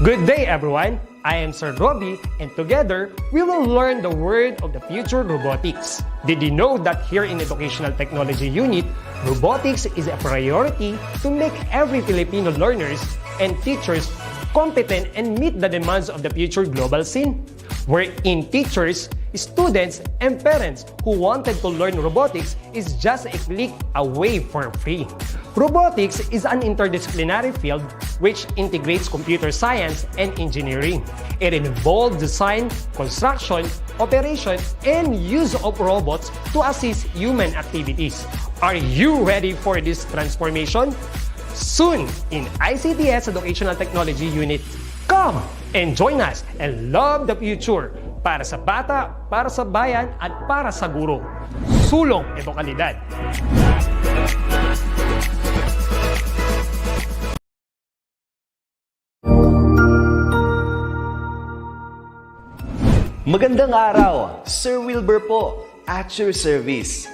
Good day, everyone. I am Sir Robbie, and together we will learn the word of the future, robotics. Did you know that here in Educational Technology Unit, robotics is a priority to make every Filipino learners and teachers competent and meet the demands of the future global scene? Wherein teachers, students, and parents who wanted to learn robotics is just a click away for free. Robotics is an interdisciplinary field which integrates computer science and engineering. It involves design, construction, operation, and use of robots to assist human activities. Are you ready for this transformation? Soon in ICT's Educational Technology Unit. Come and join us and love the future para sa bata, para sa bayan, at para sa guro. Sulong edukalidad. Magandang araw, Sir Wilbur po, at your service.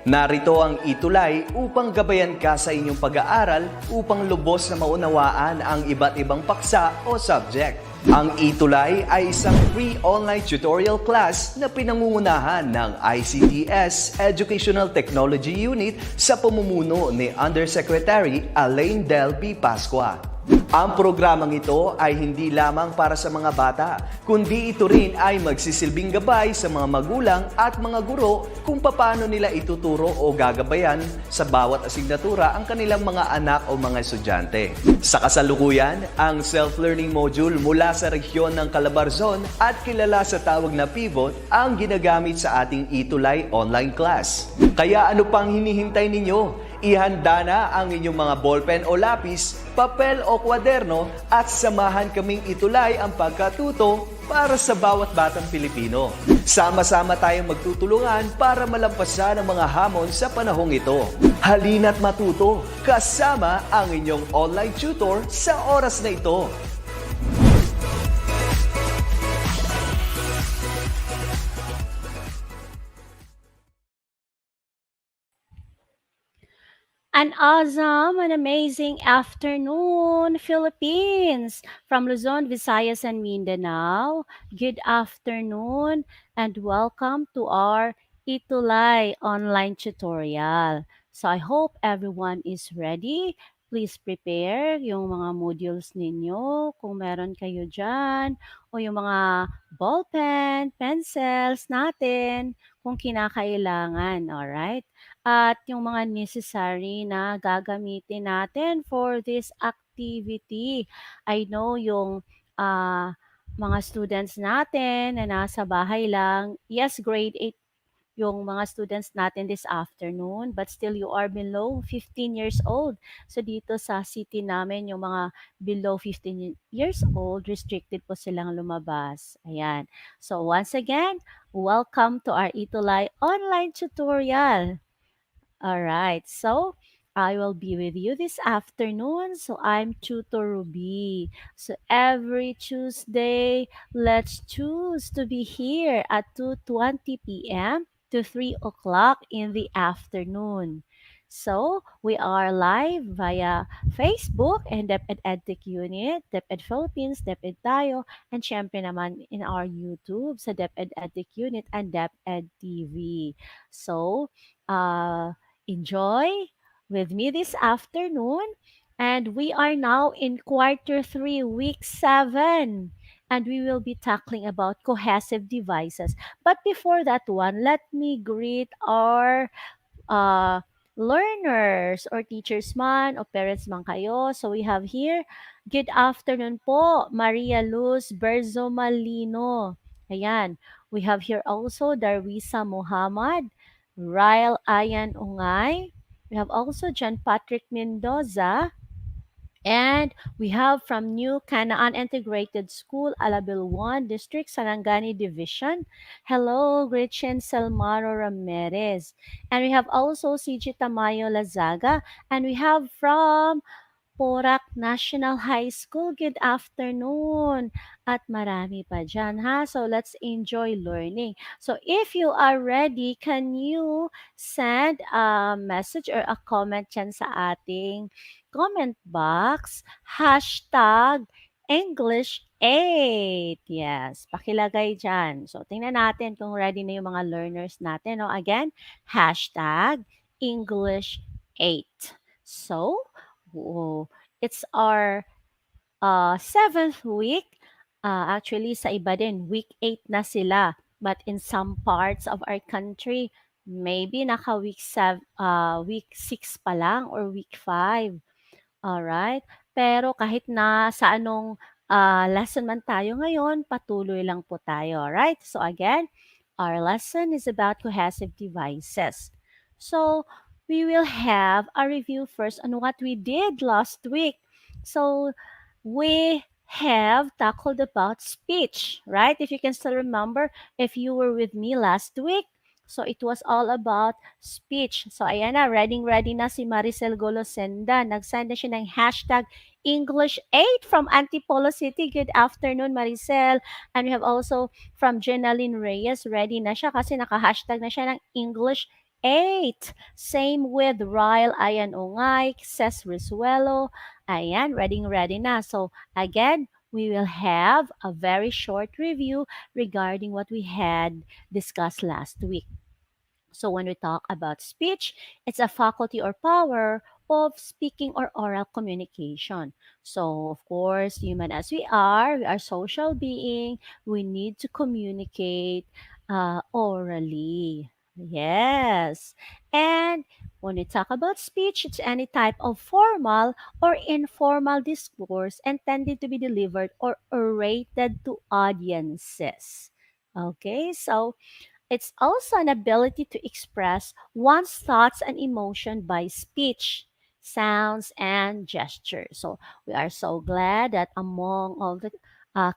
Narito ang ETUlay upang gabayan ka sa inyong pag-aaral upang lubos na maunawaan ang iba't ibang paksa o subject. Ang ETUlay ay isang free online tutorial class na pinangungunahan ng ICT's Educational Technology Unit sa pamumuno ni Undersecretary Elaine Del B. Pascua. Ang programang ito ay hindi lamang para sa mga bata, kundi ito rin ay magsisilbing gabay sa mga magulang at mga guro kung paano nila ituturo o gagabayan sa bawat asignatura ang kanilang mga anak o mga estudyante. Sa kasalukuyan, ang self-learning module mula sa rehiyon ng Calabarzon at kilala sa tawag na pivot ang ginagamit sa ating ETUlay online class. Kaya ano pang hinihintay ninyo? Ihanda na ang inyong mga ballpen o lapis, papel o kwaderno at samahan kaming itulay ang pagkatuto para sa bawat batang Pilipino. Sama-sama tayong magtutulungan para malampasan ang mga hamon sa panahong ito. Halina't matuto kasama ang inyong online tutor sa oras na ito. An awesome and amazing afternoon, Philippines! From Luzon, Visayas, and Mindanao, good afternoon and welcome to our ETUlay online tutorial. So I hope everyone is ready. Please prepare yung mga modules ninyo kung meron kayo dyan o yung mga ballpen, pencils natin kung kinakailangan, alright? At yung mga necessary na gagamitin natin for this activity. I know yung mga students natin na nasa bahay lang, yes, grade 8 yung mga students natin this afternoon, but still you are below 15 years old. So dito sa city namin, yung mga below 15 years old, restricted po silang lumabas. Ayan. So once again, welcome to our ETUlay online tutorial. All right, so I will be with you this afternoon. So I'm Tutor Ruby. So every Tuesday, let's choose to be here at 2:20 p.m. to 3 o'clock in the afternoon. So we are live via Facebook and DepEd Edtech Unit, DepEd Philippines, DepEd Tayo, and syempre naman in our YouTube sa DepEd Edtech Unit and DepEd TV. So, enjoy with me this afternoon. And we are now in quarter 3, week 7. And we will be tackling about cohesive devices. But before that one, let me greet our uh, learners or teachers man o parents man kayo. So we have here, good afternoon po, Maria Luz Berzo Malino. Ayan. We have here also Darwisa Muhammad, Ryle Ayan Ungay. We have also John Patrick Mendoza. And we have from New Canaan Integrated School, Alabil 1 District, Sarangani Division. Hello, Gretchen Selmaro Ramirez. And we have also CG Tamayo Lazaga. And we have from Porac National High School. Good afternoon. At marami pa dyan, ha? So let's enjoy learning. So if you are ready, can you send a message or a comment dyan sa ating comment box? Hashtag English 8. Yes, pakilagay dyan. So, tingnan natin kung ready na yung mga learners natin. No? Again, hashtag English 8. So, oh, it's our seventh week. Actually, sa iba din, week 8 na sila. But in some parts of our country, maybe naka week 6 pa lang or week 5. Alright. Pero kahit na sa anong, lesson man tayo ngayon, patuloy lang po tayo, alright? So again, our lesson is about cohesive devices. So, we will have a review first on what we did last week. So, we have tackled about speech, right? If you can still remember, if you were with me last week, so it was all about speech. So, ayan na, ready na si Maricel Golosenda. Nag-send na siya ng hashtag English 8 from Antipolo City. Good afternoon, Maricel. And we have also from Jenaline Reyes. Ready na siya kasi naka-hashtag na siya ng English 8. Same with Ryle Ayan Ungay, Ces Risuelo. Ayan, ready na. So, again, we will have a very short review regarding what we had discussed last week. So when we talk about speech, it's a faculty or power of speaking or oral communication. So of course, human as we are social being. We need to communicate orally. Yes. And when we talk about speech, it's any type of formal or informal discourse intended to be delivered or orated to audiences. Okay, so it's also an ability to express one's thoughts and emotion by speech, sounds, and gesture. So we are so glad that among all the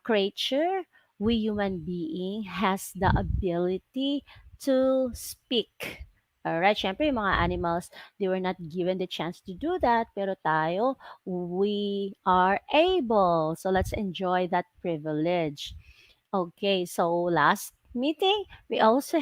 creature, we human being has the ability to speak. Alright, syempre yung mga animals, they were not given the chance to do that, pero tayo, we are able. So let's enjoy that privilege. Okay, so last meeting, we also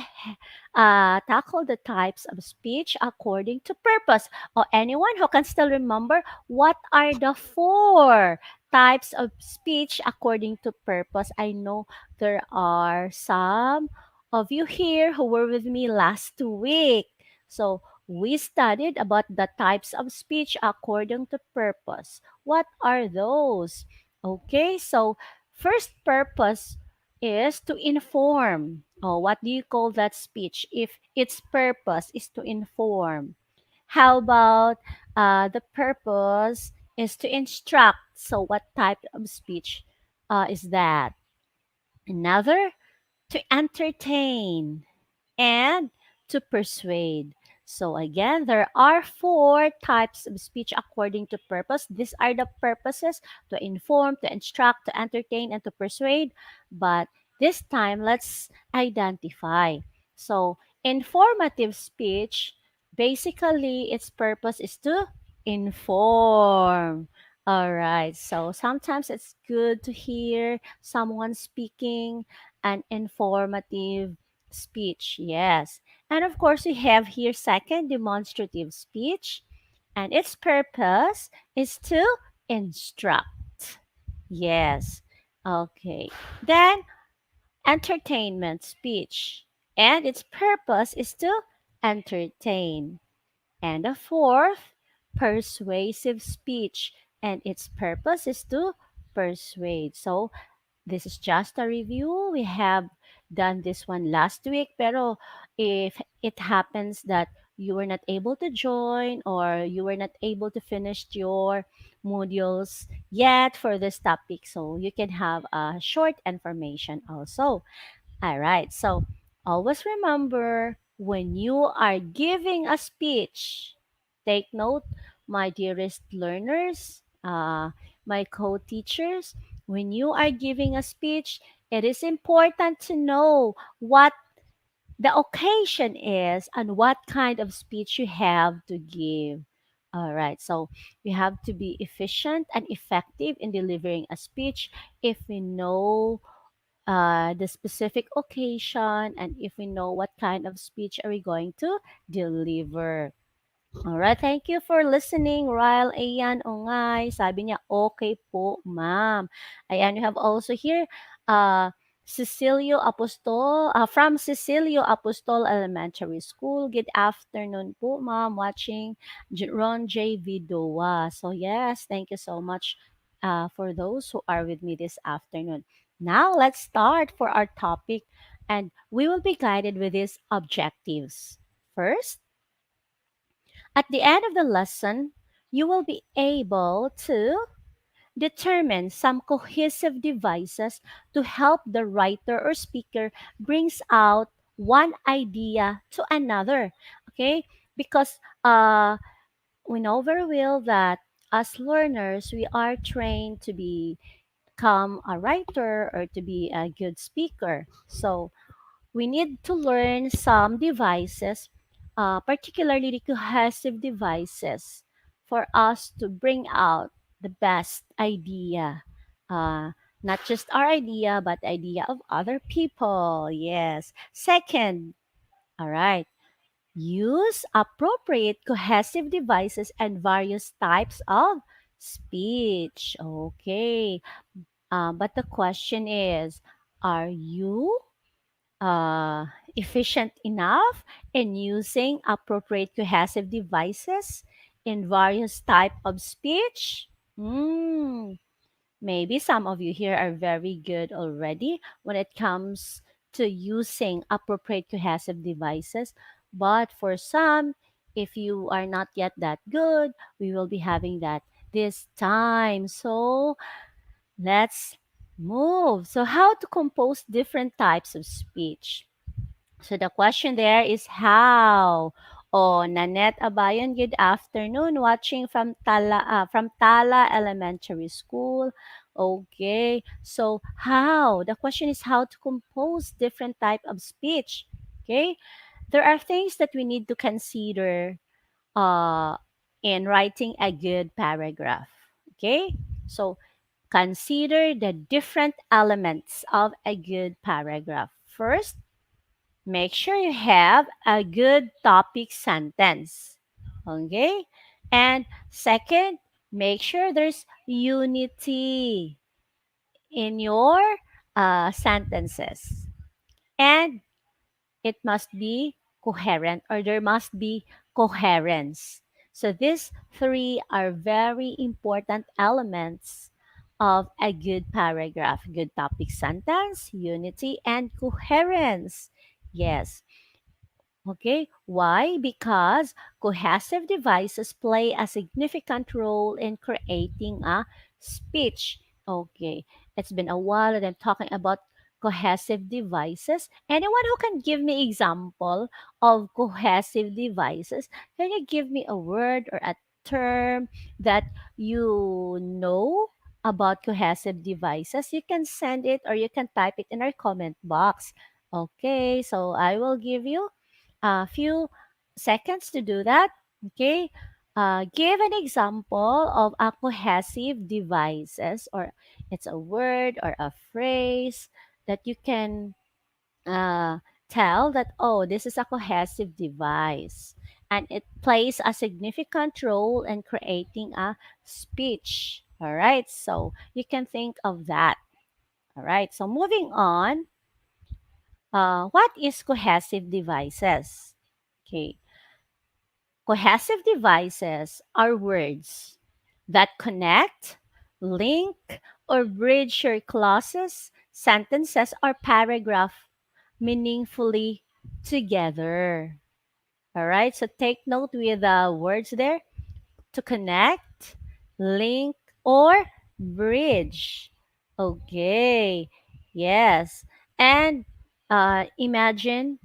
tackled the types of speech according to purpose. Or anyone who can still remember what are the four types of speech according to purpose? I know there are some of you here who were with me last week. So we studied about the types of speech according to purpose. What are those? Okay, so first purpose is to inform. Oh, what do you call that speech if its purpose is to inform? How about the purpose is to instruct? So, what type of speech is that? Another, to entertain and to persuade. So again, there are four types of speech according to purpose. These are the purposes: to inform, to instruct, to entertain, and to persuade. But this time, let's identify. So, informative speech, basically, its purpose is to inform. All right. So sometimes it's good to hear someone speaking an informative speech. Yes. And of course, we have here second, demonstrative speech. And its purpose is to instruct. Yes. Okay. Then entertainment speech. And its purpose is to entertain. And the fourth, persuasive speech. And its purpose is to persuade. So this is just a review. We have done this one last week, pero if it happens that you were not able to join or you were not able to finish your modules yet for this topic, so you can have a short information also. All right. So always remember, when you are giving a speech, take note, my dearest learners, my co teachers, when you are giving a speech, it is important to know what the occasion is and what kind of speech you have to give. All right, so we have to be efficient and effective in delivering a speech if we know the specific occasion and if we know what kind of speech are we going to deliver. Alright, thank you for listening, Ryle. Ayan, Ongay. Sabi niya, okay po, ma'am. Ayan, you have also here, uh, Cecilio Apostol, from Cecilio Apostol Elementary School. Good afternoon po, ma'am, watching Ron J. Vidoa. So yes, thank you so much for those who are with me this afternoon. Now, let's start for our topic, and we will be guided with these objectives. First, at the end of the lesson, you will be able to determine some cohesive devices to help the writer or speaker brings out one idea to another. Okay? Because we know very well that as learners, we are trained to become a writer or to be a good speaker. So we need to learn some devices, particularly the cohesive devices, for us to bring out the best idea. Uh, Not just our idea, but idea of other people. Yes. Second, all right. Use appropriate cohesive devices and various types of speech. Okay. But the question is, are you uh, efficient enough in using appropriate cohesive devices in various type of speech? Hmm. Maybe some of you here are very good already when it comes to using appropriate cohesive devices. But for some, if you are not yet that good, we will be having that this time. So let's move. So, how to compose different types of speech? So the question there is how? Oh, Nanette Abayon, good afternoon. Watching from Tala Elementary School. Okay. So how? The question is how to compose different type of speech. Okay. There are things that we need to consider uh, in writing a good paragraph. Okay. So consider the different elements of a good paragraph. First, make sure you have a good topic sentence. Okay? And second, make sure there's unity in your sentences. And it must be coherent, or there must be coherence. So these three are very important elements of a good paragraph: good topic sentence, unity, and coherence. Yes. Okay, why? Because cohesive devices play a significant role in creating a speech. Okay, it's been a while that I'm talking about cohesive devices. Anyone who can give me example of cohesive devices? Can you give me a word or a term that you know about cohesive devices? You can send it or you can type it in our comment box. Okay, so I will give you a few seconds to do that. Okay. Give an example of a cohesive devices, or it's a word or a phrase that you can uh, tell that, oh, this is a cohesive device and it plays a significant role in creating a speech. All right. So you can think of that. All right. So moving on, what is cohesive devices? Okay. Cohesive devices are words that connect, link, or bridge your clauses, sentences, or paragraph meaningfully together. All right, so take note with the words there: to connect, link, or bridge. Okay, yes. And imagine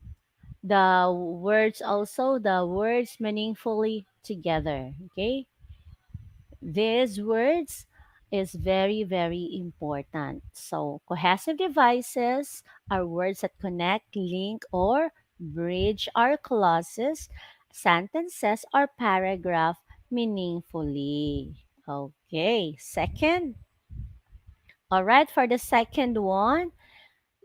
the words also, the words meaningfully together. Okay, these words is very very important. So cohesive devices are words that connect, link, or bridge our clauses, sentences, or paragraph meaningfully. Okay, second, all right, for the second one,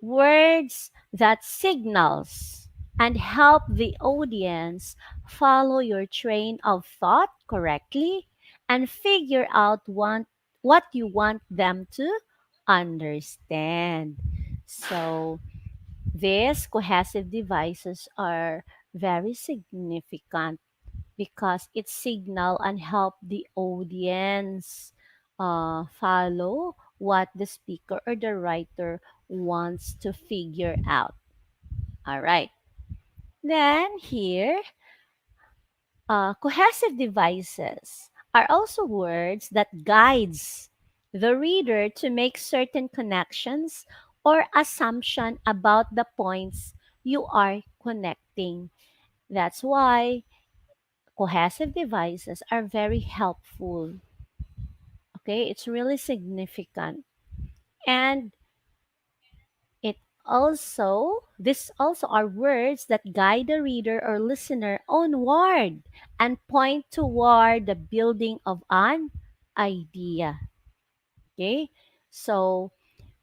words that signals. and help the audience follow your train of thought correctly and figure out what you want them to understand. So, these cohesive devices are very significant because it signal and help the audience follow what the speaker or the writer wants to figure out. All right. Then here, cohesive devices are also words that guides the reader to make certain connections or assumption about the points you are connecting. That's why cohesive devices are very helpful. Okay, it's really significant. And it this also are words that guide the reader or listener onward and point toward the building of an idea. Okay, so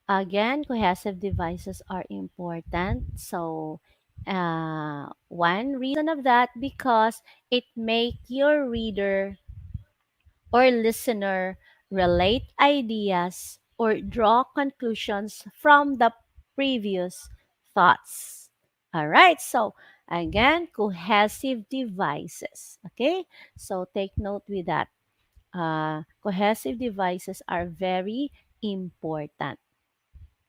again, cohesive devices are important. So one reason of that because it make your reader or listener relate ideas or draw conclusions from the previous thoughts. All right, so again, cohesive devices. Okay, so take note with that. Cohesive devices are very important.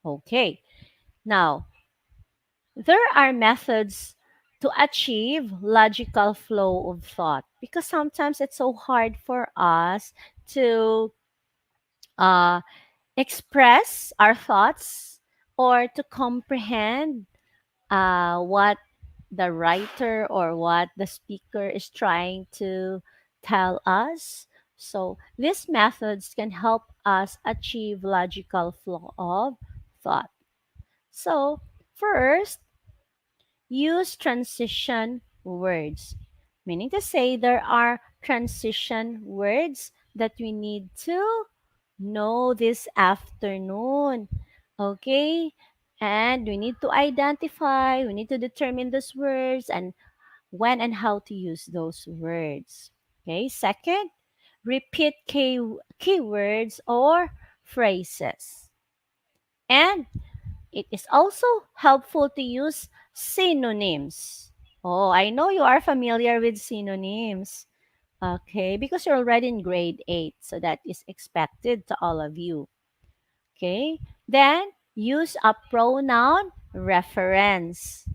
Okay, now there are methods to achieve logical flow of thought because sometimes it's so hard for us to uh, express our thoughts or to comprehend what the writer or what the speaker is trying to tell us. So, these methods can help us achieve logical flow of thought. So, first, use transition words, meaning to say there are transition words that we need to know this afternoon. Okay? And we need to identify, we need to determine those words and when and how to use those words. Okay? Second, repeat keywords or phrases. And it is also helpful to use synonyms. Oh, I know you are familiar with synonyms. Okay, because you're already in grade 8, so that is expected to all of you. Okay, then use a pronoun reference.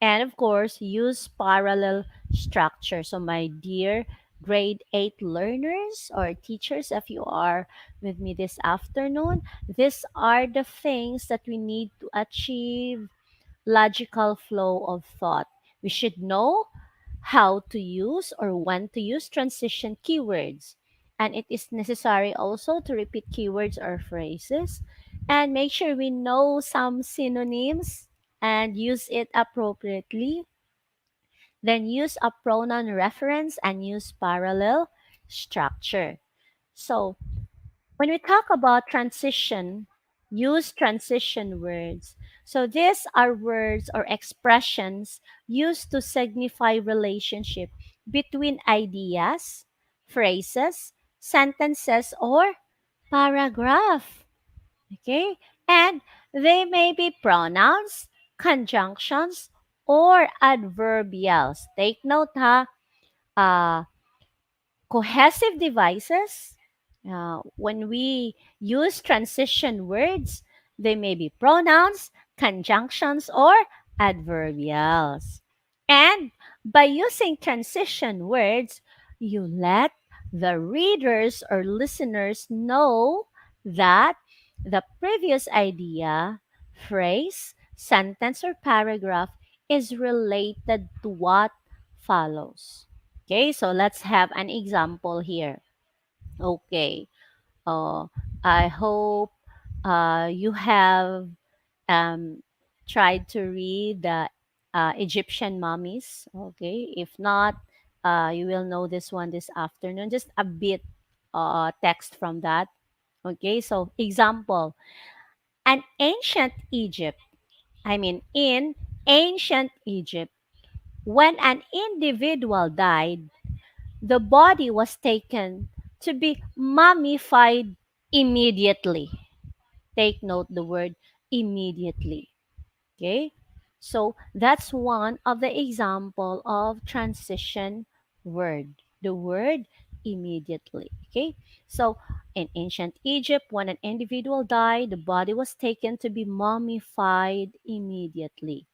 And of course, use parallel structure. So, my dear grade 8 learners or teachers, if you are with me this afternoon, these are the things that we need to achieve logical flow of thought. We should know how to use or when to use transition keywords. And it is necessary also to repeat keywords or phrases and make sure we know some synonyms and use it appropriately. Then use a pronoun reference and use parallel structure. So, when we talk about transition, use transition words. So these are words or expressions used to signify relationship between ideas, phrases, sentences, or paragraph. Okay? And they may be pronouns, conjunctions, or adverbials. Take note ha. Uh, Cohesive devices, when we use transition words, they may be pronouns, conjunctions, or adverbials. And by using transition words, you let the readers or listeners know that the previous idea, phrase, sentence, or paragraph is related to what follows. Okay, so let's have an example here. Okay, uh, I hope you have um, tried to read the Egyptian mummies. Okay, if not, you will know this one this afternoon. Just a bit text from that. Okay, so example, an ancient Egypt. I mean, in ancient Egypt, when an individual died, the body was taken to be mummified immediately. Take note the word immediately. Okay? So that's one of the example of transition word. The word immediately. Okay? So in ancient Egypt, when an individual died, the body was taken to be mummified immediately.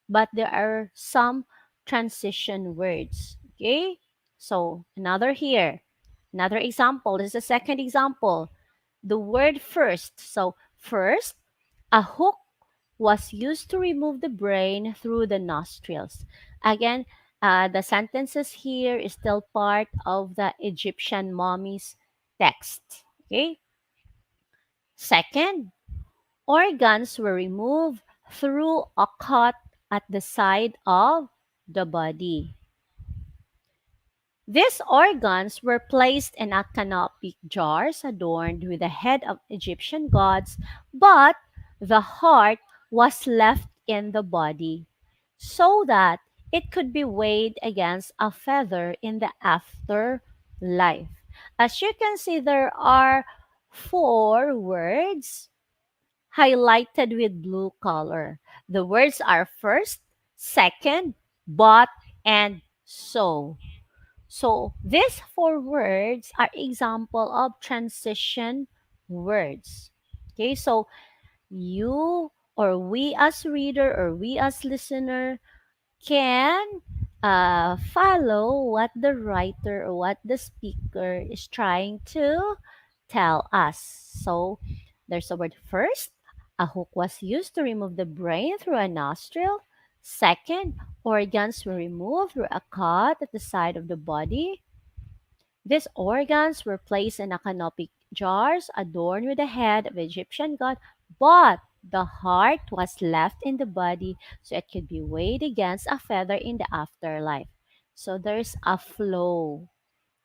But there are some transition words. Okay? So another here. Another example. This is a second example. The word first. So first, a hook was used to remove the brain through the nostrils. Again, the sentences here is still part of the Egyptian mummies text. Okay. Second, organs were removed through a cut at the side of the body. These organs were placed in a canopic jars adorned with the head of Egyptian gods, but the heart was left in the body so that it could be weighed against a feather in the afterlife. As you can see, there are four words highlighted with blue color. The words are first, second, but, and so. So these four words are example of transition words. Okay, so you or we as reader or we as listener can follow what the writer or what the speaker is trying to tell us. So there's a word first. A hook was used to remove the brain through a nostril. Second, organs were removed through a cut at the side of the body. These organs were placed in a canopic jars adorned with the head of Egyptian god, but the heart was left in the body so it could be weighed against a feather in the afterlife. So there's a flow.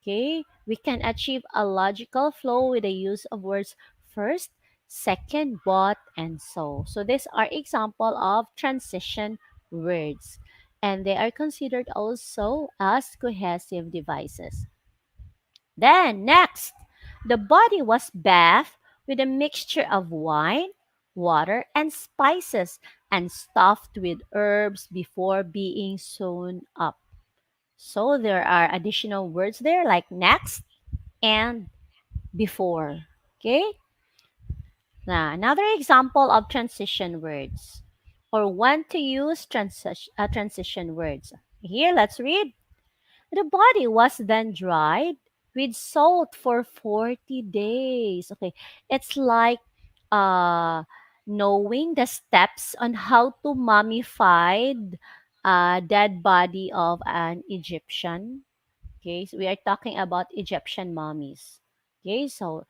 Okay? We can achieve a logical flow with the use of words first, second, but, and so. So these are example of transition words. And they are considered also as cohesive devices. Then, next, the body was bathed with a mixture of wine, water, and spices, and stuffed with herbs before being sewn up. So, there are additional words there like next and before. Okay? Now, another example of transition words or when to use transition words. Here, let's read. The body was then dried with salt for 40 days. Okay. It's like uh knowing the steps on how to mummify dead body of an Egyptian. Okay. So we are talking about Egyptian mummies. Okay. So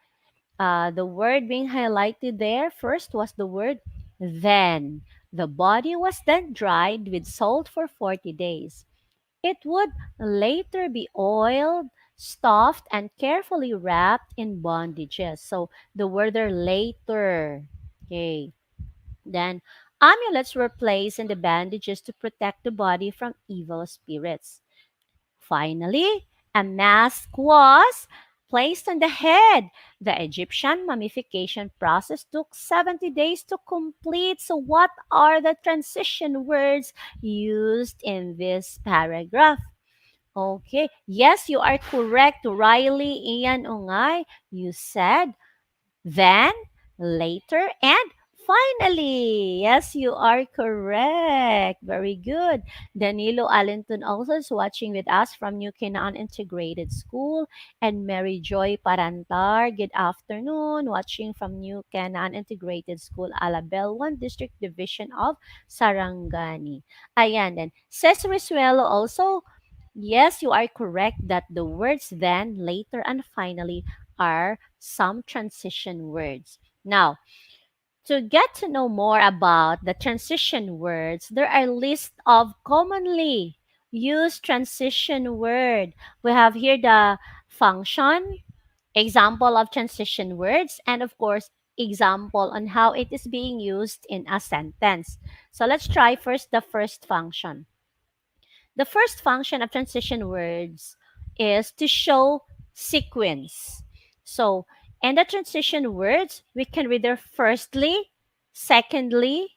the word being highlighted there first was the word then. The body was then dried with salt for 40 days. It would later be oiled, stuffed, and carefully wrapped in bandages. So the word there later. Okay. Then amulets were placed in the bandages to protect the body from evil spirits. Finally, a mask was placed on the head. The Egyptian mummification process took 70 days to complete. So, what are the transition words used in this paragraph? Okay. Yes, you are correct, Riley Ian Ungay. You said then, later, and finally. Yes, you are correct. Very good. Danilo Alinton also is watching with us from New Canaan Integrated School. And Mary Joy Parantar, good afternoon, watching from New Canaan Integrated School, Alabel 1 District Division of Sarangani. Ayan, then Cesar Risuelo also. Yes, you are correct that the words then, later, and finally are some transition words. Now, to get to know more about the transition words, there are lists of commonly used transition word. We have here the function, example of transition words, and of course, example on how it is being used in a sentence. So let's try first the first function. The first function of transition words is to show sequence. So, in the transition words, we can read there firstly, secondly,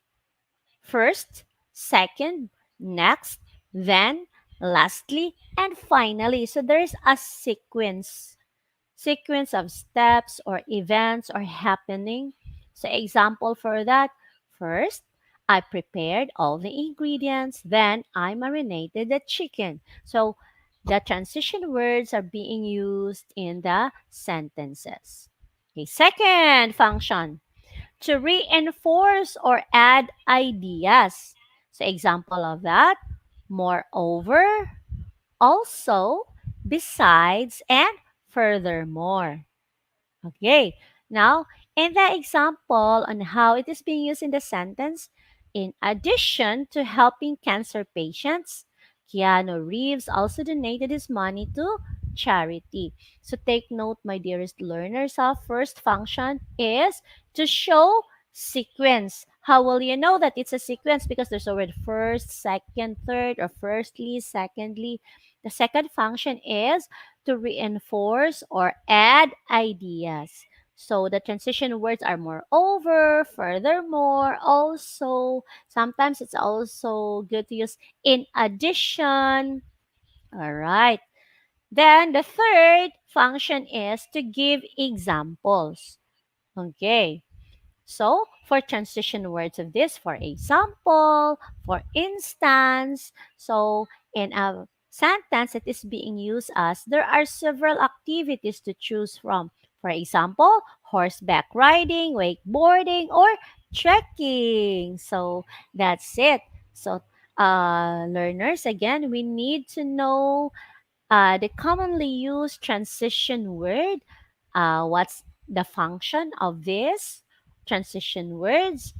first, second, next, then, lastly, and finally. So there is a sequence of steps or events or happening. So example for that, first, I prepared all the ingredients, then I marinated the chicken. So the transition words are being used in the sentences. Okay, second function, to reinforce or add ideas. So example of that, moreover, also, besides, and furthermore. Okay, now in the example on how it is being used in the sentence, in addition to helping cancer patients, Keanu Reeves also donated his money to charity. So take note, my dearest learners, our first function is to show sequence. How will you know that it's a sequence? Because there's a word first, second, third, or firstly, secondly. The second function is to reinforce or add ideas. So the transition words are moreover, furthermore, also. Sometimes it's also good to use in addition. All right. Then the third function is to give examples. Okay. So, for transition words of this, for example, for instance, so in a sentence that is being used as, there are several activities to choose from. For example, horseback riding, wakeboarding, or trekking. So, that's it. So, learners, again, we need to know the commonly used transition word. What's the function of this transition words?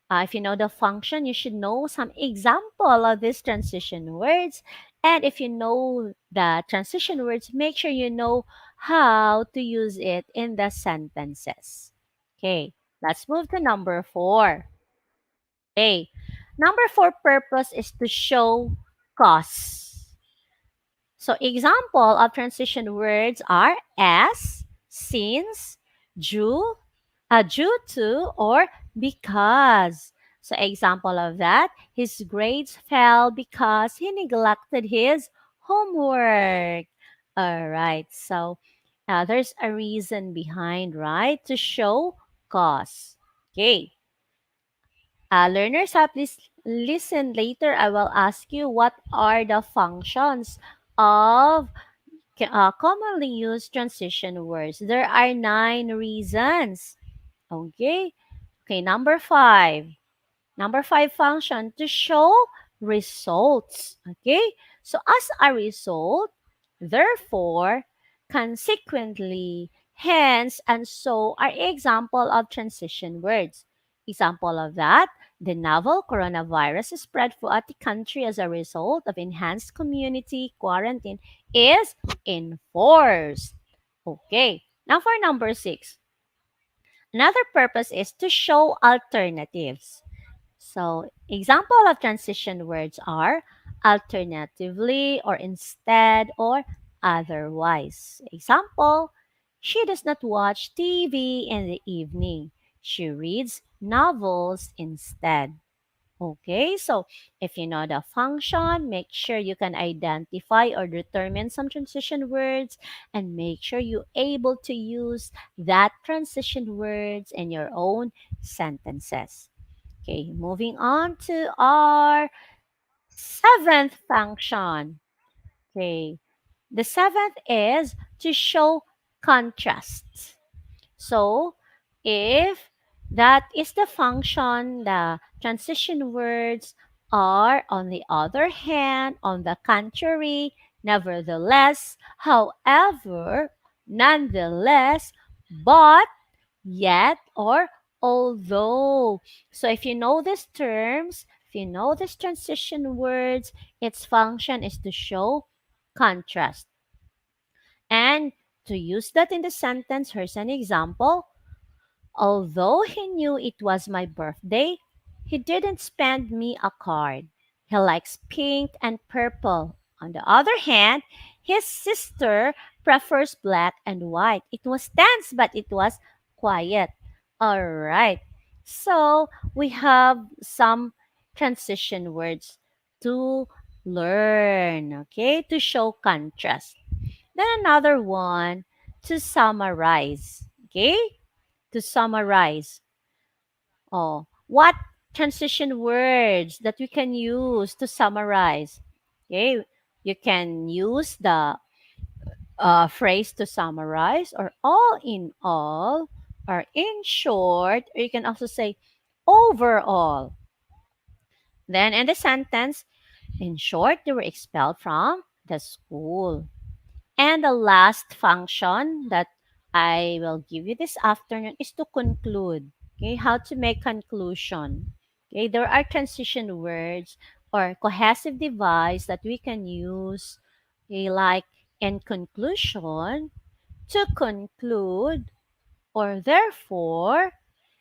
If you know the function, you should know some example of these transition words. And if you know the transition words, make sure you know how to use it in the sentences. Okay, let's move to number 4. Okay, number 4 purpose is to show cause. So example of transition words are as, since, due, due to, or because. So example of that, his grades fell because he neglected his homework. All right. So there's a reason behind, right? To show cause. Okay. Learners, please listen later. I will ask you what are the functions of commonly used transition words. There are 9 reasons. Okay. Okay, number 5. Number 5 function, to show results. Okay. So as a result, therefore, consequently, hence, and so are example of transition words. Example of that, the novel coronavirus spread throughout the country as a result of enhanced community quarantine is enforced. Okay. Now for number 6. Another purpose is to show alternatives. So, example of transition words are alternatively or instead or otherwise. Example, she does not watch TV in the evening. She reads novels instead. Okay, so if you know the function, make sure you can identify or determine some transition words and make sure you're able to use that transition words in your own sentences. Okay, moving on to our seventh function. Okay, the seventh is to show contrast. So, if that is the function, the transition words are, on the other hand, on the contrary, nevertheless, however, nonetheless, but, yet, or although. So if you know these terms, if you know these transition words, its function is to show contrast. And to use that in the sentence, here's an example. Although he knew it was my birthday, he didn't spend me a card. He likes pink and purple. On the other hand, his sister prefers black and white. It was tense, but it was quiet. All right. So we have some transition words to learn, okay, to show contrast. Then another one to summarize, okay, to summarize. Oh, what transition words that we can use to summarize? Okay, you can use the phrase to summarize, or all in all, or in short, or you can also say overall. Then in the sentence, in short, they were expelled from the school. And the last function that I will give you this afternoon is to conclude. Okay, how to make conclusion. Okay, there are transition words or cohesive device that we can use. Okay, like in conclusion, to conclude, or therefore.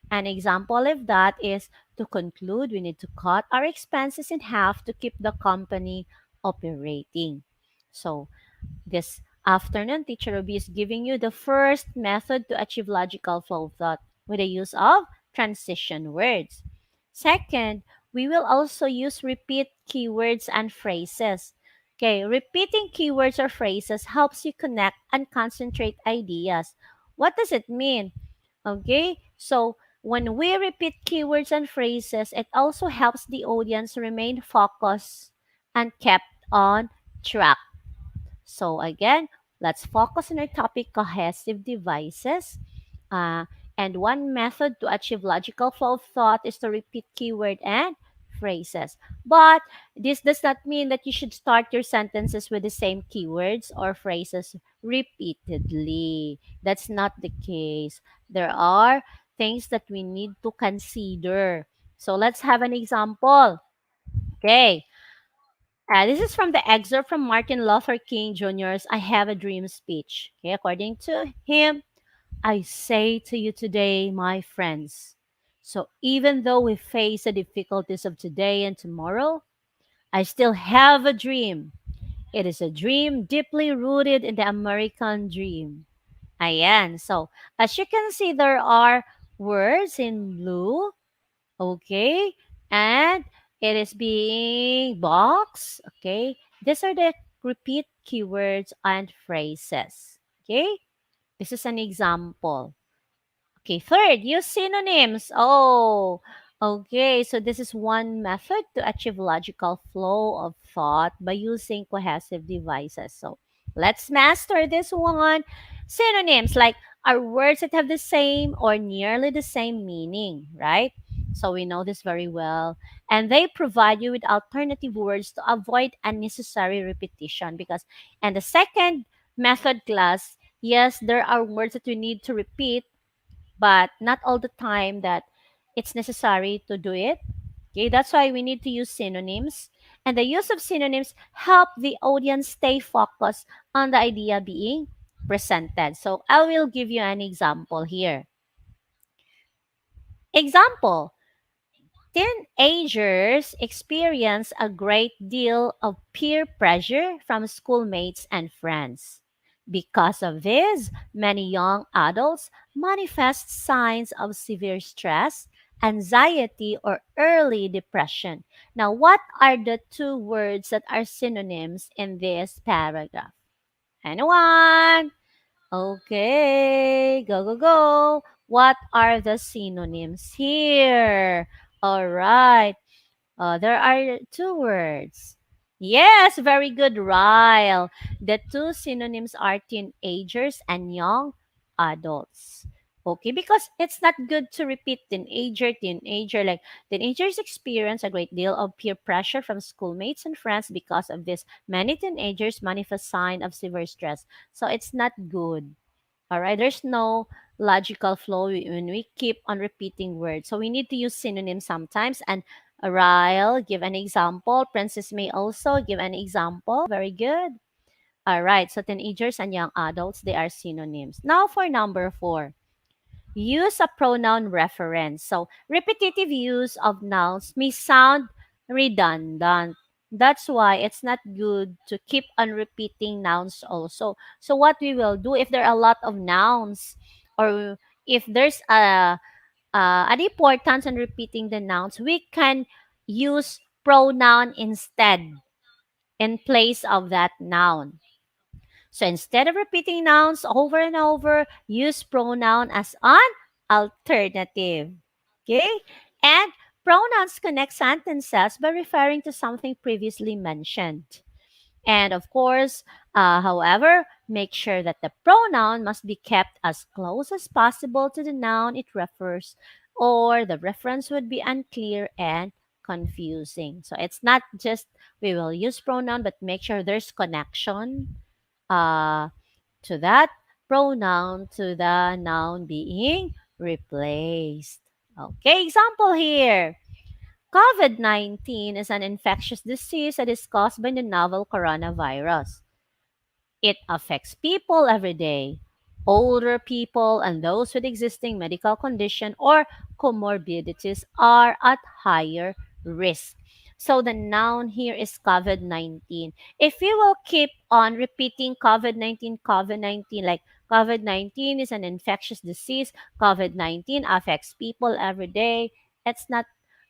An example of that is to conclude, we need to cut our expenses in half to keep the company operating. So this afternoon, Teacher Ruby is giving you the first method to achieve logical flow of thought with the use of transition words. Second, we will also use repeat keywords and phrases. Okay, repeating keywords or phrases helps you connect and concentrate ideas. What does it mean? Okay, so when we repeat keywords and phrases, it also helps the audience remain focused and kept on track. So again, let's focus on our topic, cohesive devices. Uh, and one method to achieve logical flow of thought is to repeat keyword and phrases. But this does not mean that you should start your sentences with the same keywords or phrases repeatedly. That's not the case. There are things that we need to consider. So let's have an example. Okay. This is from the excerpt from Martin Luther King Jr.'s I Have a Dream speech. Okay, according to him, I say to you today, my friends, so even though we face the difficulties of today and tomorrow, I still have a dream. It is a dream deeply rooted in the American dream. Ayan. So, as you can see, there are words in blue. Okay. And it is being boxed. Okay. These are the repeat keywords and phrases. Okay. This is an example. Okay, third, use synonyms. Oh, okay. So this is one method to achieve logical flow of thought by using cohesive devices. So let's master this one. Synonyms like are words that have the same or nearly the same meaning, right? So we know this very well. And they provide you with alternative words to avoid unnecessary repetition because and the second method class, yes, there are words that we need to repeat but not all the time that it's necessary to do it. Okay, that's why we need to use synonyms. And the use of synonyms help the audience stay focused on the idea being presented. So I will give you an example here. Example, teenagers experience a great deal of peer pressure from schoolmates and friends. Because of this, many young adults manifest signs of severe stress, anxiety, or early depression. Now, what are the two words that are synonyms in this paragraph? Anyone? Okay, go, go, go. What are the synonyms here? All right. There are two words. Yes, very good, Ryle. The two synonyms are teenagers and young adults. Okay, because it's not good to repeat teenager, teenager. Like teenagers experience a great deal of peer pressure from schoolmates and friends because of this. Many teenagers manifest sign of severe stress. So it's not good. All right, there's no logical flow when we keep on repeating words. So we need to use synonyms sometimes. And Ryle, give an example. Princess may also give an example. Very good. All right, so teenagers and young adults, they are synonyms. Now for number 4. use a pronoun reference. So, repetitive use of nouns may sound redundant. That's why it's not good to keep on repeating nouns also. So, what we will do if there are a lot of nouns, or if there's an importance in repeating the nouns, we can use pronoun instead in place of that noun. So instead of repeating nouns over and over, use pronoun as an alternative. Okay? And pronouns connect sentences by referring to something previously mentioned. And of course, however, make sure that the pronoun must be kept as close as possible to the noun it refers, or the reference would be unclear and confusing. So it's not just we will use pronoun, but make sure there's connection uh, to that pronoun to the noun being replaced. Okay, example here. COVID 19 is an infectious disease that is caused by the novel coronavirus. It affects people every day. Older people and those with existing medical condition or comorbidities are at higher risk. So the noun here is COVID 19. If you will keep on repeating COVID 19, like COVID 19 is an infectious disease, COVID 19 affects people every day, it's not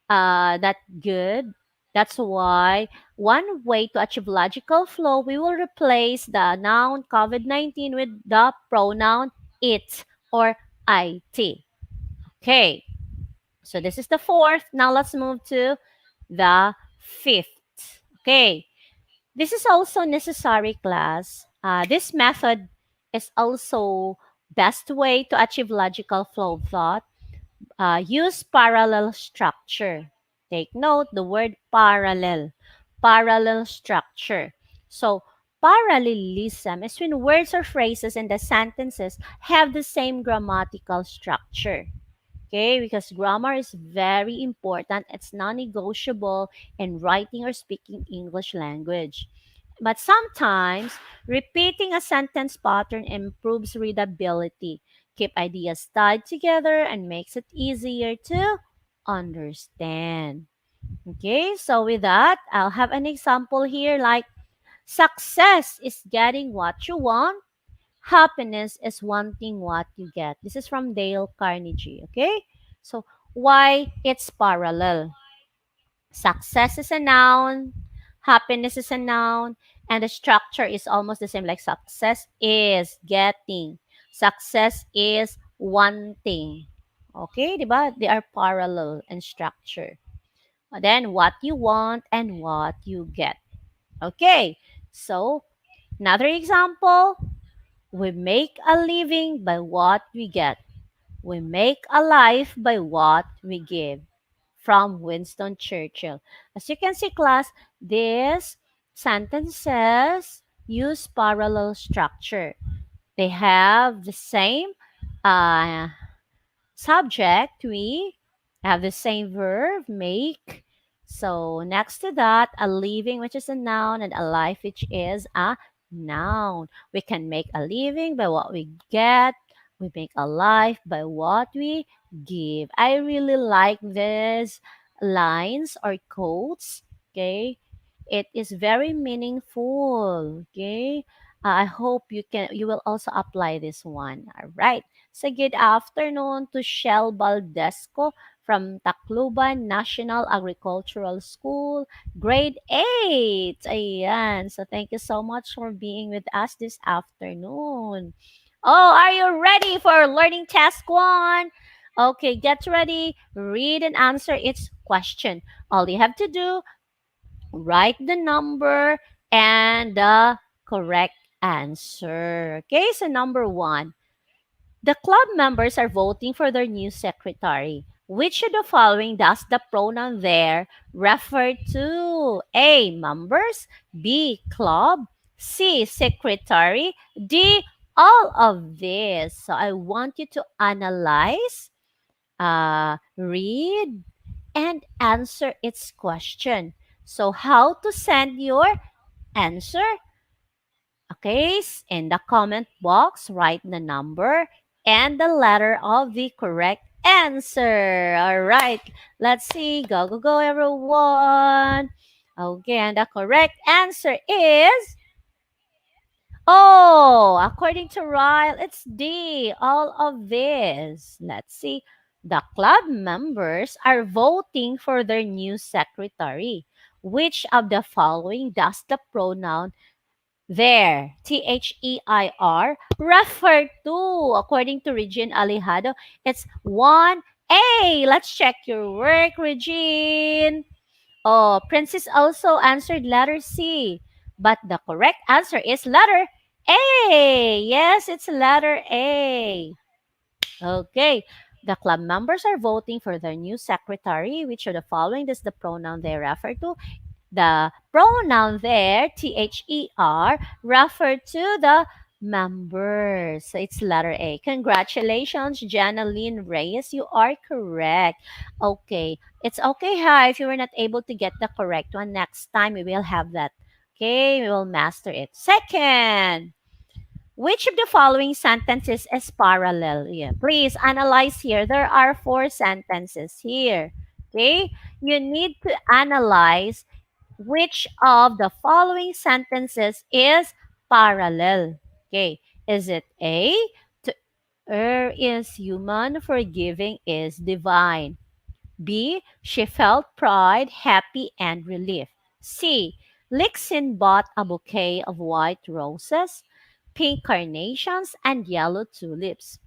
that good. That's why one way to achieve logical flow, we will replace the noun COVID 19 with the pronoun it or it. Okay, so this is the fourth. Now let's move to the fifth. Okay, this is also necessary, class. This method is also best way to achieve logical flow of thought. Use parallel structure. Take note the word parallel. Parallel structure. So, parallelism is when words or phrases in the sentences have the same grammatical structure. Okay, because grammar is very important. It's non-negotiable in writing or speaking English language. But sometimes repeating a sentence pattern improves readability, keep ideas tied together, and makes it easier to understand. Okay, so with that, I'll have an example here like success is getting what you want. Happiness is wanting what you get. This is from Dale Carnegie. Okay, so why it's parallel? Success is a noun, happiness is a noun, and the structure is almost the same. Like success is getting, success is wanting. Okay, diba? They are parallel in structure. Then what you want and what you get. Okay, so another example, we make a living by what we get. We make a life by what we give. From Winston Churchill. As you can see, class, these sentences use parallel structure. They have the same uh, subject, we have the same verb, make. So next to that, a living, which is a noun, and a life, which is a noun. We can make a living by what we get. We make a life by what we give. I really like these lines or quotes. Okay. It is very meaningful. Okay. I hope you will also apply this one. All right. So good afternoon to Shell Baldesco from Tacloban National Agricultural School, grade 8. Ayan. So thank you so much for being with us this afternoon. Oh, are you ready for learning task 1? Okay, get ready, read and answer its question. All you have to do, write the number and the correct answer. Okay, so number 1. The club members are voting for their new secretary. Which of the following does the pronoun there refer to? A. Members. B. Club. C. Secretary. D. All of this. So I want you to analyze, read, and answer its question. So how to send your answer? Okay, in the comment box, write the number and the letter of the correct answer. All right, let's see. Go, go, go, everyone. Okay, and the correct answer is, oh, according to Ryle, it's D, all of this. Let's see. The club members are voting for their new secretary. Which of the following does the pronoun there, THEIR, refer to? According to Regine Alejado, it's 1A. Let's check your work, Regine. Oh, Princess also answered letter C, but the correct answer is letter A. Yes, it's letter A. Okay. The club members are voting for their new secretary. Which of the following does the pronoun they refer to? The pronoun there, THER, refer to the members. So it's letter A. Congratulations, Janaline Reyes. You are correct. Okay. It's okay, ha, if you were not able to get the correct one. Next time, we will have that. Okay, we will master it. Second, which of the following sentences is parallel? Yeah. Please analyze here. There are four sentences here. Okay, you need to analyze which of the following sentences is parallel. Okay, is it A? To err is human, forgiving is divine. B. She felt pride, happy, and relief. C. Lixin bought a bouquet of white roses, pink carnations, and yellow tulips.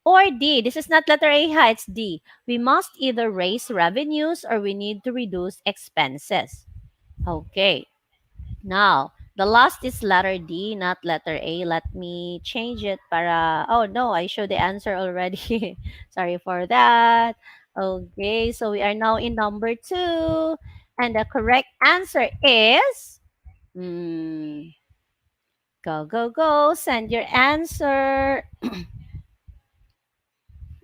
Or D. This is not letter A, ha, it's D. We must either raise revenues or we need to reduce expenses. Okay. Now, the last is letter D, not letter A. Let me change it para... Oh, no, I showed the answer already. Sorry for that. Okay, so we are now in number 2. And the correct answer is... go, go, go. Send your answer.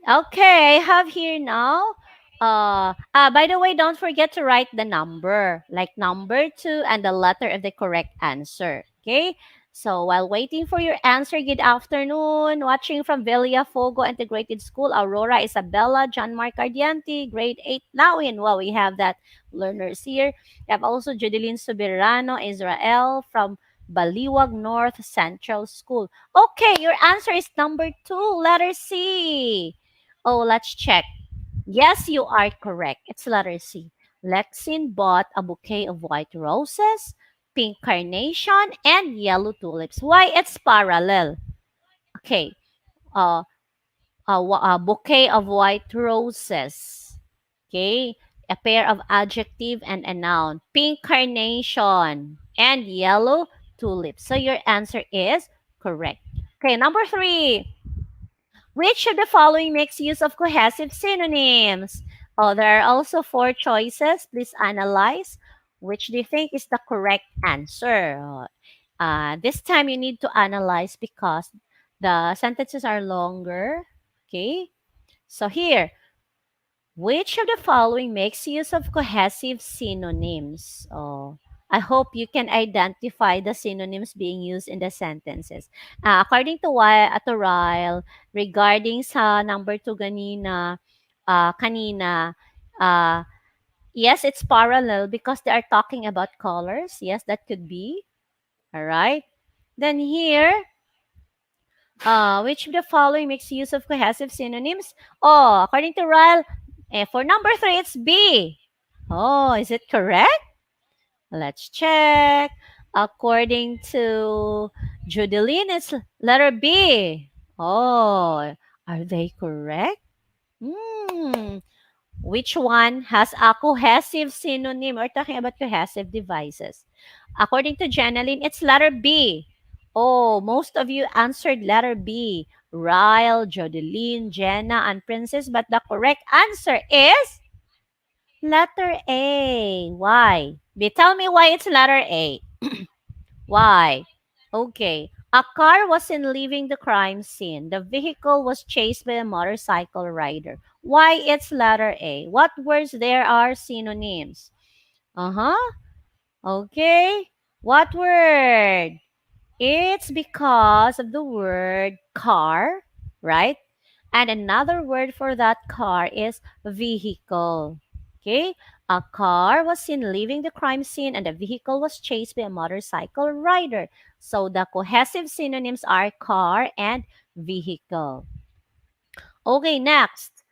Okay, I have here now. By the way, don't forget to write the number, like number 2 and the letter of the correct answer. Okay? So while waiting for your answer, good afternoon. Watching from Villafogo Integrated School, Aurora Isabella, John Mark Ardiente, grade 8 Nawin. Well, we have that learners here. We have also Judeline Soberano Israel from Baliwag North Central School. Okay, your answer is number 2, letter C. Oh, let's check. Yes, you are correct. It's letter C. Lexin bought a bouquet of white roses, pink carnation, and yellow tulips. Why? It's parallel. Okay. Uh, a bouquet of white roses. Okay. A pair of adjective and a noun. Pink carnation and yellow tulips. So your answer is correct. Okay, number 3. Which of the following makes use of cohesive synonyms? Oh, there are also 4 choices. Please analyze which do you think is the correct answer. This time you need to analyze because the sentences are longer. Okay, so here, which of the following makes use of cohesive synonyms? Oh, I hope you can identify the synonyms being used in the sentences. According to Ryle, regarding sa number 2 kanina, uh, yes, it's parallel because they are talking about colors. Yes, that could be. All right. Then here, which of the following makes use of cohesive synonyms? Oh, according to Ryle, for number 3, it's B. Oh, is it correct? Let's check. According to Judeline, it's letter B. Oh, are they correct? Which one has a cohesive synonym? We're talking about cohesive devices. According to Janeline, it's letter B. Oh, most of you answered letter B. Ryle, Jodeline, Jenna, and Princess. But the correct answer is letter A. Why? Tell me why it's letter A. Why? Okay. A car was seen leaving the crime scene. The vehicle was chased by a motorcycle rider. Why it's letter A? What words there are synonyms? Uh-huh. Okay. What word? It's because of the word car, right? And another word for that car is vehicle. Okay? A car was seen leaving the crime scene and the vehicle was chased by a motorcycle rider. So the cohesive synonyms are car and vehicle. Okay, next.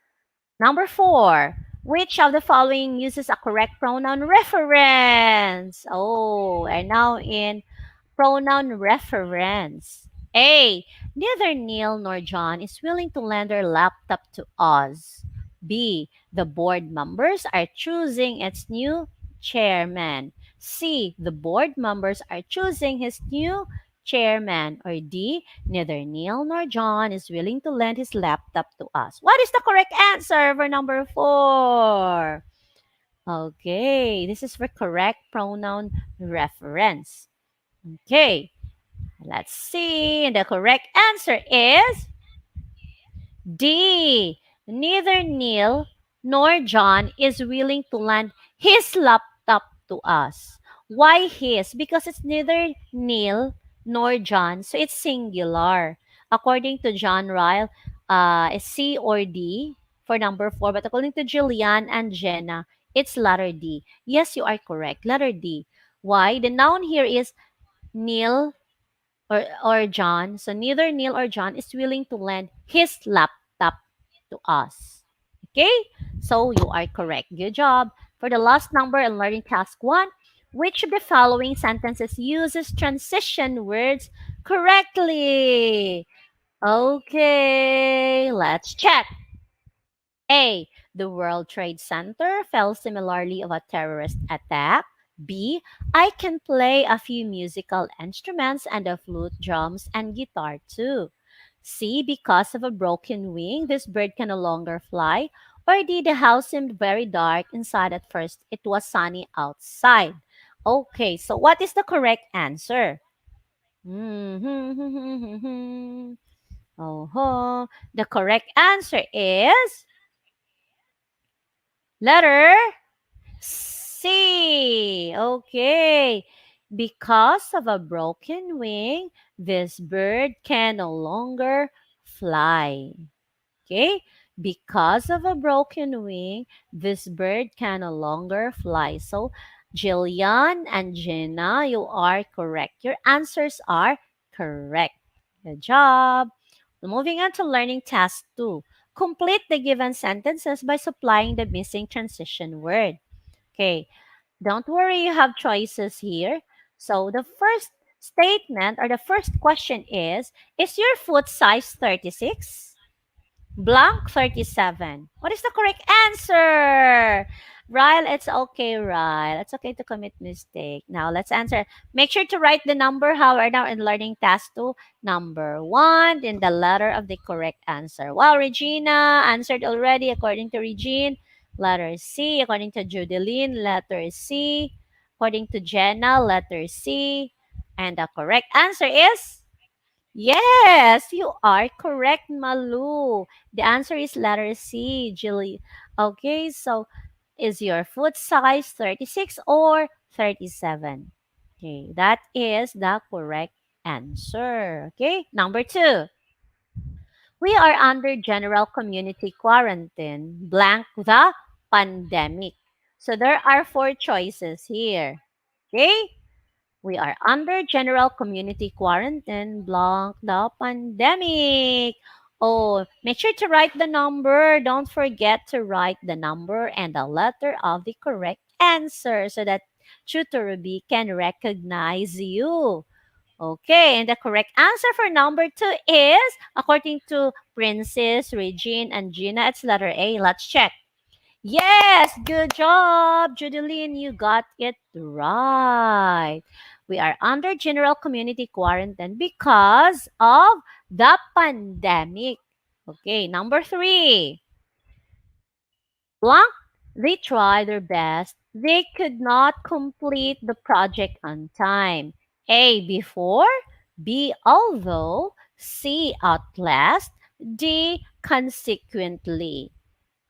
Number 4. Which of the following uses a correct pronoun reference? Oh, and now in pronoun reference. A. Neither Neil nor John is willing to lend their laptop to us. B. The board members are choosing its new chairman. C. The board members are choosing his new chairman. Or D. Neither Neil nor John is willing to lend his laptop to us. What is the correct answer for number 4? Okay, this is for correct pronoun reference. Okay, let's see. The correct answer is D. Neither Neil nor John is willing to lend his laptop to us. Why his? Because it's neither Neil nor John, so it's singular. According to John Ryle, it's C or D for number 4. But according to Jillian and Jenna, it's letter D. Yes, you are correct. Letter D. Why? The noun here is Neil or John. So neither Neil or John is willing to lend his laptop to us. Okay? So you are correct. Good job. For the last number in learning task 1, which of the following sentences uses transition words correctly? Okay, let's check. A. The World Trade Center fell similarly of a terrorist attack. B. I can play a few musical instruments and a flute, drums, and guitar too. C. Because of a broken wing, this bird can no longer fly. Or D. The house seemed very dark inside at first. It was sunny outside. Okay, so what is the correct answer? Oh, the correct answer is letter C. Okay. Because of a broken wing, this bird can no longer fly. Okay? Because of a broken wing, this bird can no longer fly. So, Jillian and Jenna, you are correct. Your answers are correct. Good job. Moving on to learning task 2. Complete the given sentences by supplying the missing transition word. Okay, don't worry, you have choices here. So the first statement or the first question is your foot size 36? Blank 37. What is the correct answer? Ryle, it's okay, Ryle. It's okay to commit mistake. Now let's answer. Make sure to write the number how we're now in learning task 2. Number 1 in the letter of the correct answer. Wow, Regina answered already according to Regine. Letter C. According to Judeline, letter C. According to Jenna, letter C. And the correct answer is yes, you are correct, Malu. The answer is letter C, Julie. Okay, so is your foot size 36 or 37? Okay, that is the correct answer. Okay, number 2. We are under general community quarantine, blank the pandemic. So there are 4 choices here. Okay? We are under general community quarantine, blank the pandemic. Oh, make sure to write the number. Don't forget to write the number and the letter of the correct answer so that Tutor Ruby can recognize you. Okay, and the correct answer for number 2 is, according to Princess, Regine, and Gina, it's letter A. Let's check. Yes, good job, Judeline. You got it right. We are under general community quarantine because of the pandemic. Okay, number 3. Blank, they tried their best. They could not complete the project on time. A, before. B, although. C, at last. D, consequently.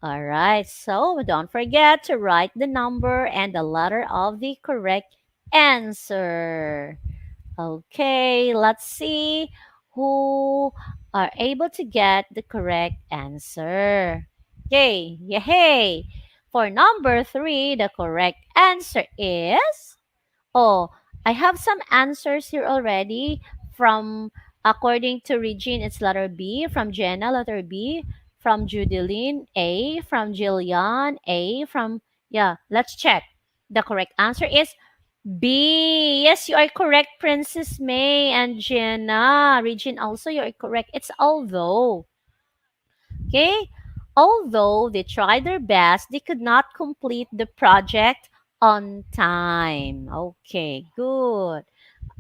All right, so don't forget to write the number and the letter of the correct answer. Okay, let's see who are able to get the correct answer. Okay, yay! For number three, the correct answer is, oh, I have some answers here already. From, according to Regine, it's letter B. From Jenna, letter B. From Judeline, A. From Jillian, A. From, yeah, let's check. The correct answer is B. Yes, you are correct, Princess May and Jenna. Regine, also, you are correct. It's although. Okay? Although they tried their best, they could not complete the project on time. Okay, good.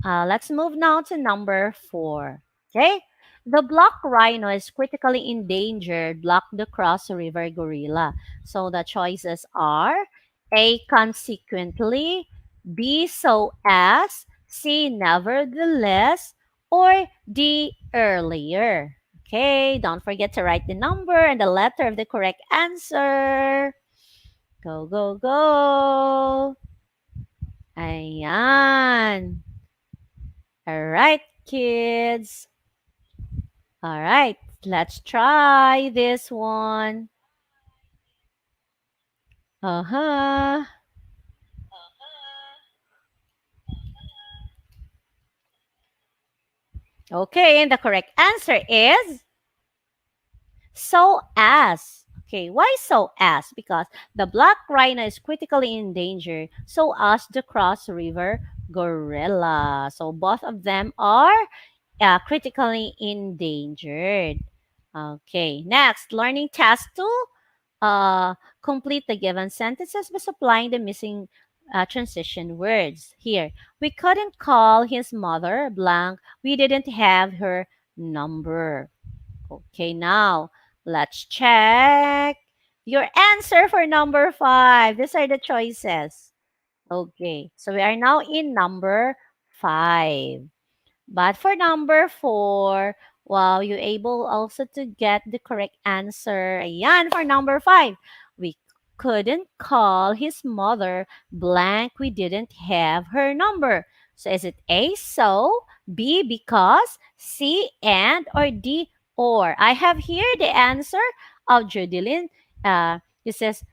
Let's move now to number four. Okay? The black rhino is critically endangered, block the cross river gorilla. So the choices are A, consequently, B, so as, C, nevertheless, or D, earlier. Okay, don't forget to write the number and the letter of the correct answer. Go, go, go. Ayan. All right, kids. All right, let's try this one. Uh huh. Okay, and the correct answer is so as. Okay, why so as? Because the black rhino is critically endangered, so as the cross river gorilla. So both of them are critically endangered. Okay, next, learning task two. Complete the given sentences by supplying the missing transition words. Here, we couldn't call his mother blank. We didn't have her number. Okay, now let's check your answer for number five. These are the choices. Okay, so we are now in number five. But for number four, wow, you able also to get the correct answer. Ayan, for number five, we couldn't call his mother blank. We didn't have her number. So is it A, so, B, because, C, and, or D, or? I have here the answer of Judilyn. It says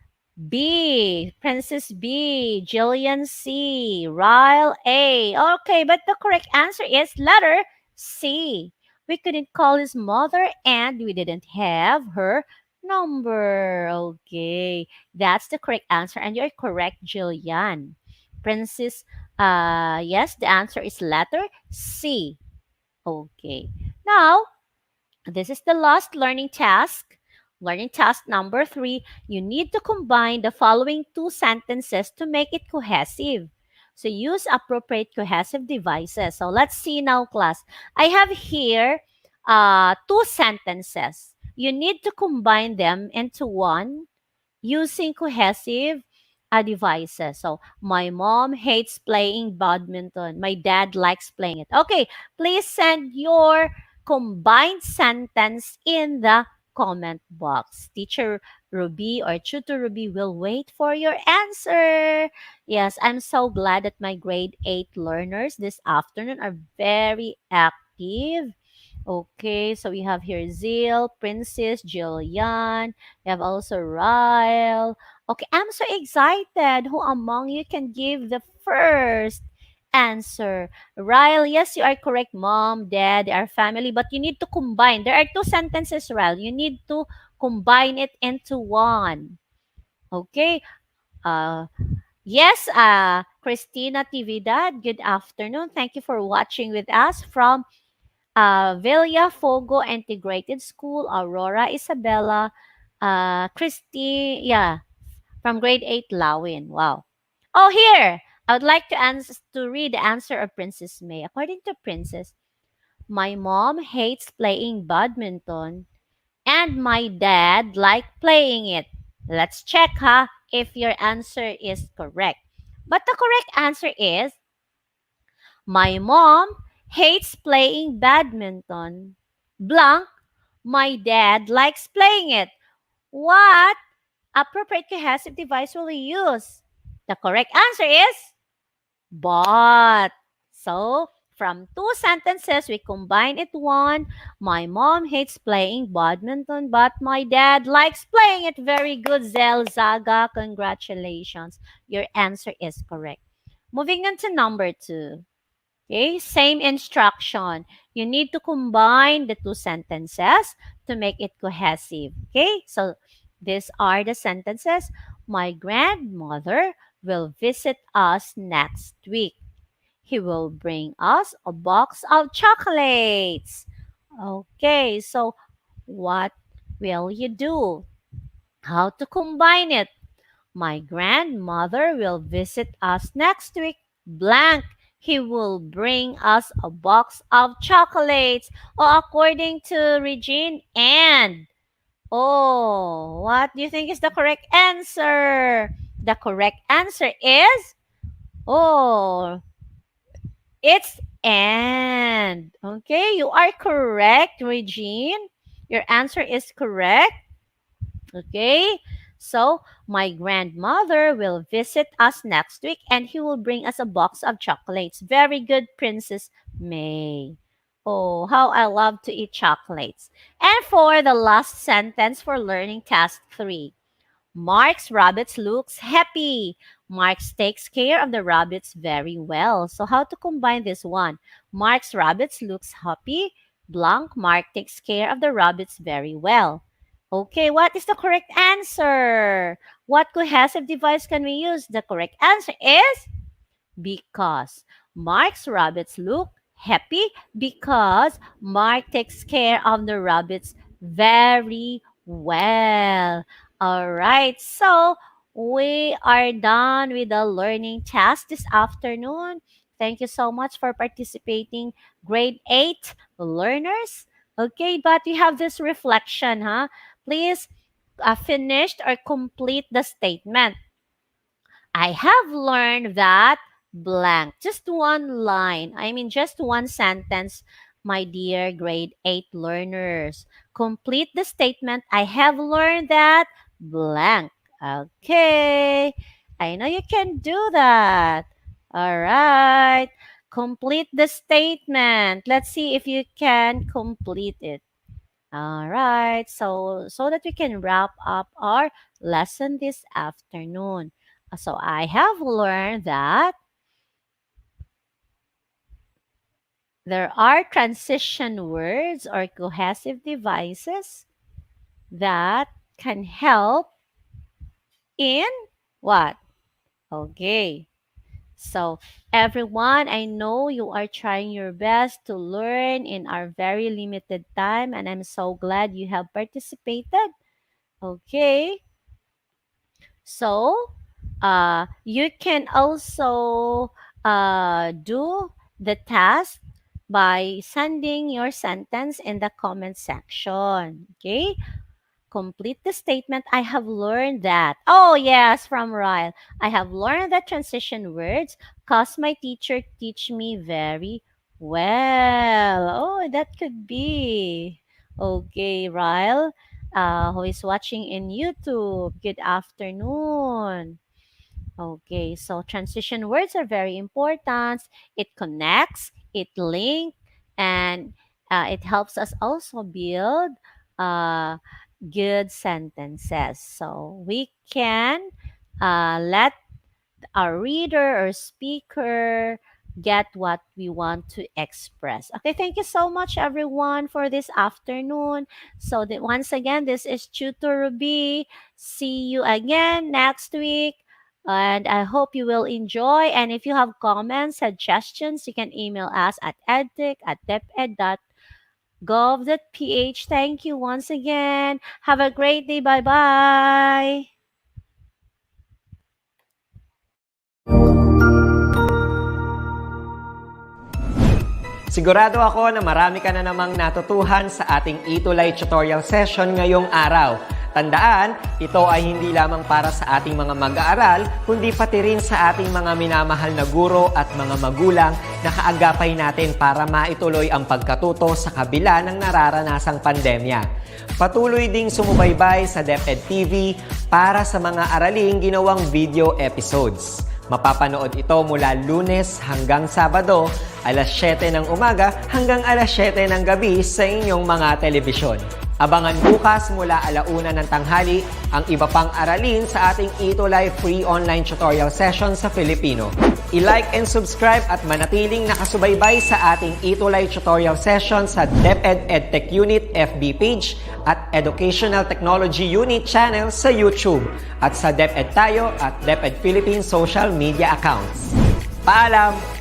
B, Princess B, Jillian C, Ryle A. Okay, but the correct answer is letter C. We couldn't call his mother and we didn't have her number. Okay, that's the correct answer, and you're correct, Jillian. Princess, yes, the answer is letter C. Okay, now this is the last learning task. Learning task number three. You need to combine the following two sentences to make it cohesive. So use appropriate cohesive devices. So let's see now, class. I have here two sentences. You need to combine them into one using cohesive devices. So, my mom hates playing badminton. My dad likes playing it. Okay, please send your combined sentence in the comment box. Teacher Ruby or Tutor Ruby will wait for your answer. Yes, I'm so glad that my grade 8 learners this afternoon are very active. Okay, so we have here Zil, Princess, Jillian. We have also Ryle. Okay, I'm so excited. Who among you can give the first answer? Ryle, yes, you are correct. Mom, dad, they are family, but you need to combine. There are two sentences, Ryle. You need to combine it into one. Okay. Uh, yes, Christina Tividad, good afternoon. Thank you for watching with us from Villa Fogo Integrated School, Aurora Isabella, Christy, yeah, from grade 8, Lawin. Wow. Oh, here! I would like to read the answer of Princess May. According to Princess, my mom hates playing badminton and my dad like playing it. Let's check, if your answer is correct. But the correct answer is my mom hates playing badminton. Blank, my dad likes playing it. What appropriate cohesive device will we use? The correct answer is but. So, From two sentences, we combine it one. My mom hates playing badminton, but my dad likes playing it. Very good, Zel Zaga. Congratulations. Your answer is correct. Moving on to number 2. Okay, same instruction. You need to combine the two sentences to make it cohesive. Okay, so these are the sentences. My grandmother will visit us next week. He will bring us a box of chocolates. Okay, so what will you do? How to combine it? My grandmother will visit us next week. Blank. He will bring us a box of chocolates. Oh, according to Regine, and. Oh, what do you think is the correct answer? The correct answer is, oh, it's and. Okay, you are correct, Regine. Your answer is correct. Okay, so my grandmother will visit us next week and he will bring us a box of chocolates. Very good, Princess May. Oh, how I love to eat chocolates. And for the last sentence for learning task 3. Mark's rabbits looks happy. Mark's takes care of the rabbits very well. So how to combine this one? Mark's rabbits looks happy. Blank, Mark takes care of the rabbits very well. Okay, what is the correct answer? What cohesive device can we use? The correct answer is because. Mark's rabbits look happy because Mark takes care of the rabbits very well. All right, so we are done with the learning task this afternoon. Thank you so much for participating, grade 8 learners. Okay, but we have this reflection, huh? Please finish or complete the statement. I have learned that blank. Just one line. I mean, just one sentence, my dear grade 8 learners. Complete the statement. I have learned that blank. Okay. I know you can do that. All right. Complete the statement. Let's see if you can complete it. All right. So that we can wrap up our lesson this afternoon. So I have learned that there are transition words or cohesive devices that can help in what? Okay. So everyone, I know you are trying your best to learn in our very limited time, and I'm so glad you have participated. Okay. So you can also do the task by sending your sentence in the comment section. Okay. Complete the statement. I have learned that. Oh, yes, from Ryle. I have learned that transition words cause my teacher teach me very well. Oh, that could be. Okay, Ryle, who is watching in YouTube. Good afternoon. Okay, so transition words are very important. It connects, it links, and it helps us also build good sentences. So we can let our reader or speaker get what we want to express. Okay, thank you so much everyone for this afternoon. So that once again, this is Tutor Ruby. See you again next week. And I hope you will enjoy. And if you have comments, suggestions, you can email us at edtech@deped.gov.ph. Thank you once again. Have a great day. Bye-bye. Sigurado ako na marami ka na namang natutuhan sa ating ETUlay tutorial session ngayong araw. Tandaan, ito ay hindi lamang para sa ating mga mag-aaral, kundi pati rin sa ating mga minamahal na guro at mga magulang na kaagapay natin para maituloy ang pagkatuto sa kabila ng nararanasang pandemya. Patuloy ding sumubaybay sa DepEd TV para sa mga araling ginawang video episodes. Mapapanood ito mula Lunes hanggang Sabado, alas 7 ng umaga hanggang alas 7 ng gabi sa inyong mga telebisyon. Abangan bukas mula alauna ng tanghali ang iba pang aralin sa ating ETUlay free online tutorial session sa Filipino. I-like and subscribe at manatiling nakasubaybay sa ating ETUlay tutorial session sa DepEd Edtech Unit FB page at Educational Technology Unit channel sa YouTube at sa DepEd Tayo at DepEd Philippines social media accounts. Paalam!